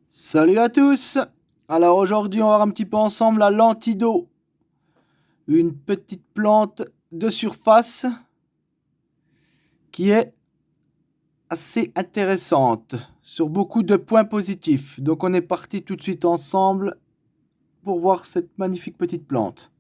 Salut à tous. Alors aujourd'hui on va voir un petit peu ensemble la lentille d'eau. Une petite plante de surface qui est assez intéressante sur beaucoup de points positifs. Donc on est parti tout de suite ensemble pour voir cette magnifique petite plante.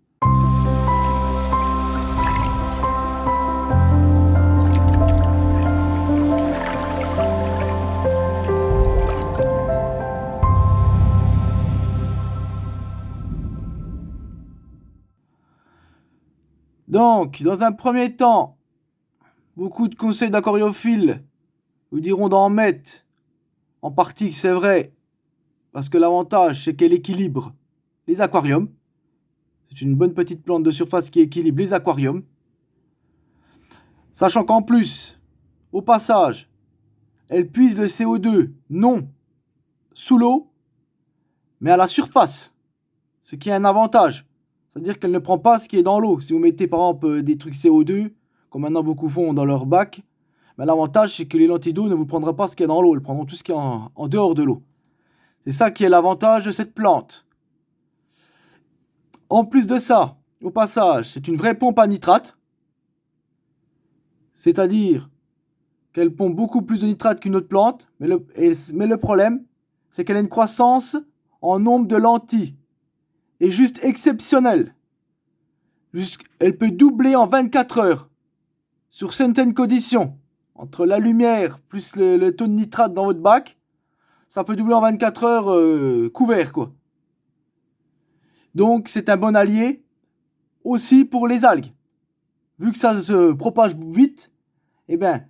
Donc, dans un premier temps, beaucoup de conseils d'aquariophiles vous diront d'en mettre. En partie, c'est vrai, parce que l'avantage, c'est qu'elle équilibre les aquariums. C'est une bonne petite plante de surface qui équilibre les aquariums. Sachant qu'en plus, au passage, elle puise le CO2 non sous l'eau, mais à la surface. Ce qui est un avantage. C'est-à-dire qu'elle ne prend pas ce qui est dans l'eau. Si vous mettez par exemple des trucs CO2, comme maintenant beaucoup font dans leur bac, ben, l'avantage c'est que les lentilles d'eau ne vous prendront pas ce qui est dans l'eau. Elles prendront tout ce qui est en dehors de l'eau. C'est ça qui est l'avantage de cette plante. En plus de ça, au passage, c'est une vraie pompe à nitrate. C'est-à-dire qu'elle pompe beaucoup plus de nitrate qu'une autre plante. Mais le problème, c'est qu'elle a une croissance en nombre de lentilles. Et juste exceptionnelle. Elle peut doubler en 24 heures. Sur certaines conditions. Entre la lumière plus le taux de nitrate dans votre bac, ça peut doubler en 24 heures couvert, quoi. Donc c'est un bon allié aussi pour les algues. Vu que ça se propage vite, et bien,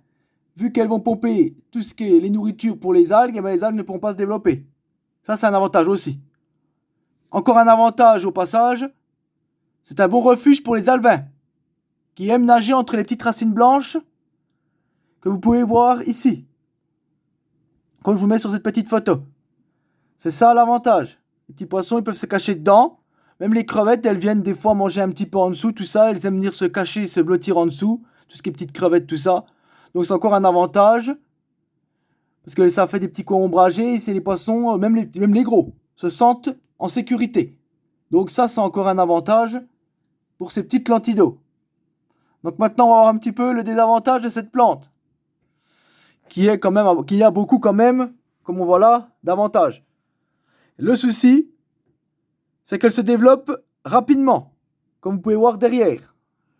vu qu'elles vont pomper tout ce qui est les nourritures pour les algues, et bien les algues ne pourront pas se développer. Ça, c'est un avantage aussi. Encore un avantage au passage, c'est un bon refuge pour les alevins, qui aiment nager entre les petites racines blanches que vous pouvez voir ici. Comme je vous mets sur cette petite photo. C'est ça l'avantage. Les petits poissons, ils peuvent se cacher dedans. Même les crevettes, elles viennent des fois manger un petit peu en dessous, tout ça. Elles aiment venir se cacher, se blottir en dessous. Tout ce qui est petites crevettes, tout ça. Donc c'est encore un avantage. Parce que ça fait des petits coins ombragés. Et c'est les poissons, même les gros, se sentent en sécurité. Donc ça, c'est encore un avantage pour ces petites lentilles d'eau. Donc maintenant, on va voir un petit peu le désavantage de cette plante. Qui a beaucoup quand même, comme on voit là, d'avantages. Le souci, c'est qu'elle se développe rapidement, comme vous pouvez voir derrière.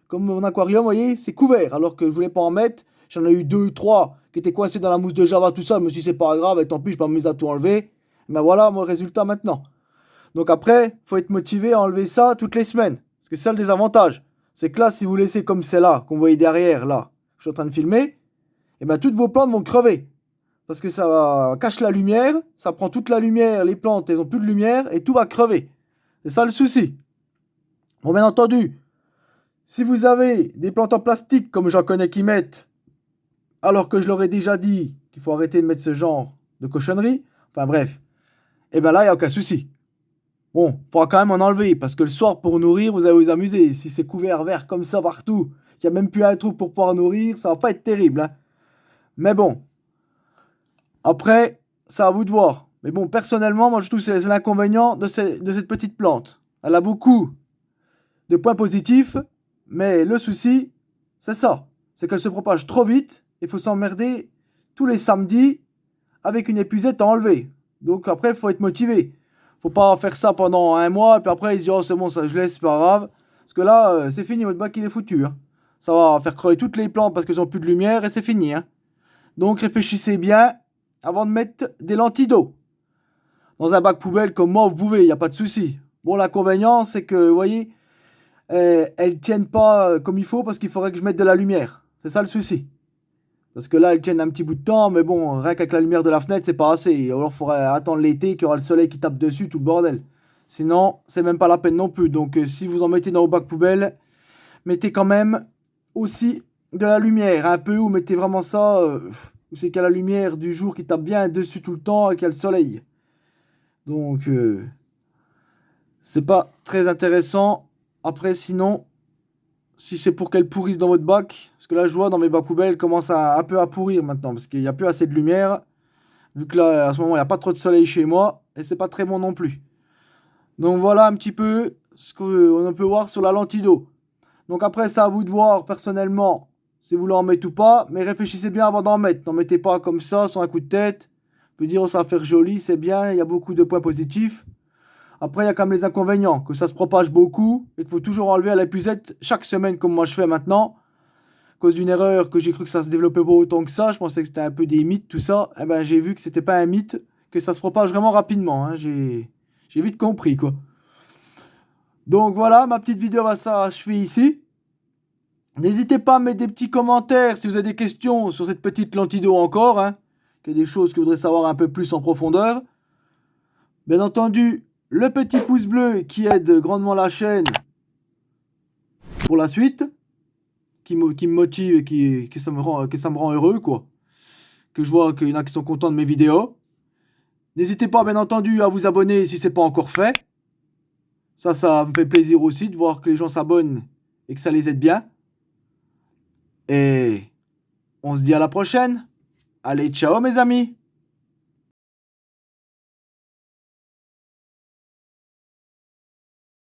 Comme mon aquarium, vous voyez, c'est couvert, alors que je voulais pas en mettre. J'en ai eu 2 ou 3 qui étaient coincés dans la mousse de Java, tout ça. Je me suis dit, c'est pas grave, et tant pis, je pas m'amuser à tout enlever. Mais voilà mon résultat maintenant. Donc après, faut être motivé à enlever ça toutes les semaines. Parce que c'est ça le désavantage. C'est que là, si vous laissez comme c'est là, qu'on voyait derrière, là, je suis en train de filmer, et bien toutes vos plantes vont crever. Parce que ça cache la lumière, ça prend toute la lumière, les plantes, elles ont plus de lumière, et tout va crever. C'est ça le souci. Bon, bien entendu, si vous avez des plantes en plastique, comme j'en connais qui mettent, alors que je leur ai déjà dit qu'il faut arrêter de mettre ce genre de cochonnerie, enfin bref, et bien là, il n'y a aucun souci. Bon, il faudra quand même en enlever, parce que le soir, pour nourrir, vous allez vous amuser. Si c'est couvert vert comme ça partout, qu'il n'y a même plus un trou pour pouvoir nourrir, ça va pas être terrible. Hein. Mais bon, après, c'est à vous de voir. Mais bon, personnellement, moi je trouve que c'est l'inconvénient de cette petite plante. Elle a beaucoup de points positifs, mais le souci, c'est ça. C'est qu'elle se propage trop vite. Il faut s'emmerder tous les samedis avec une épuisette à enlever. Donc après, il faut être motivé. Faut pas faire ça pendant un mois, et puis après, il se dit, oh c'est bon, ça je laisse, c'est pas grave. Parce que là, c'est fini, votre bac il est foutu. Hein. Ça va faire crever toutes les plantes parce qu'elles ont plus de lumière et c'est fini. Hein. Donc réfléchissez bien avant de mettre des lentilles d'eau. Dans un bac poubelle comme moi, vous pouvez, il n'y a pas de souci. Bon, l'inconvénient, c'est que, vous voyez, elles tiennent pas comme il faut parce qu'il faudrait que je mette de la lumière. C'est ça le souci. Parce que là, elles tiennent un petit bout de temps, mais bon, rien qu'avec la lumière de la fenêtre, c'est pas assez. Alors, il faudrait attendre l'été, qu'il y aura le soleil qui tape dessus, tout le bordel. Sinon, c'est même pas la peine non plus. Donc, si vous en mettez dans vos bacs poubelles, mettez quand même aussi de la lumière, un peu, ou mettez vraiment ça, où c'est qu'il y a la lumière du jour qui tape bien dessus tout le temps et qu'il y a le soleil. Donc, c'est pas très intéressant. Après, sinon, si c'est pour qu'elles pourrissent dans votre bac, parce que là, je vois dans mes bacs poubelles, elles commencent un peu à pourrir maintenant, parce qu'il n'y a plus assez de lumière. Vu que là, à ce moment, il n'y a pas trop de soleil chez moi. Et c'est pas très bon non plus. Donc voilà un petit peu ce qu'on peut voir sur la lentille d'eau. Donc après, c'est à vous de voir personnellement si vous voulez en mettre ou pas. Mais réfléchissez bien avant d'en mettre. N'en mettez pas comme ça, sans un coup de tête. On peut dire, oh, ça va faire joli, c'est bien. Il y a beaucoup de points positifs. Après, il y a quand même les inconvénients. Que ça se propage beaucoup. Et qu'il faut toujours enlever à l'épuisette chaque semaine, comme moi je fais maintenant. À cause d'une erreur que j'ai cru que ça se développait pas autant que ça. Je pensais que c'était un peu des mythes, tout ça. Eh ben, j'ai vu que c'était pas un mythe. Que ça se propage vraiment rapidement. Hein. J'ai vite compris, quoi. Donc voilà, ma petite vidéo va s'achever ici. N'hésitez pas à mettre des petits commentaires si vous avez des questions sur cette petite lentille d'eau encore, hein, qu'il y a des choses que vous voudrez savoir un peu plus en profondeur. Bien entendu, le petit pouce bleu qui aide grandement la chaîne pour la suite, qui me motive et que ça me rend heureux, quoi. Que je vois qu'il y en a qui sont contents de mes vidéos. N'hésitez pas, bien entendu, à vous abonner si ce n'est pas encore fait. Ça me fait plaisir aussi de voir que les gens s'abonnent et que ça les aide bien. Et on se dit à la prochaine. Allez, ciao mes amis.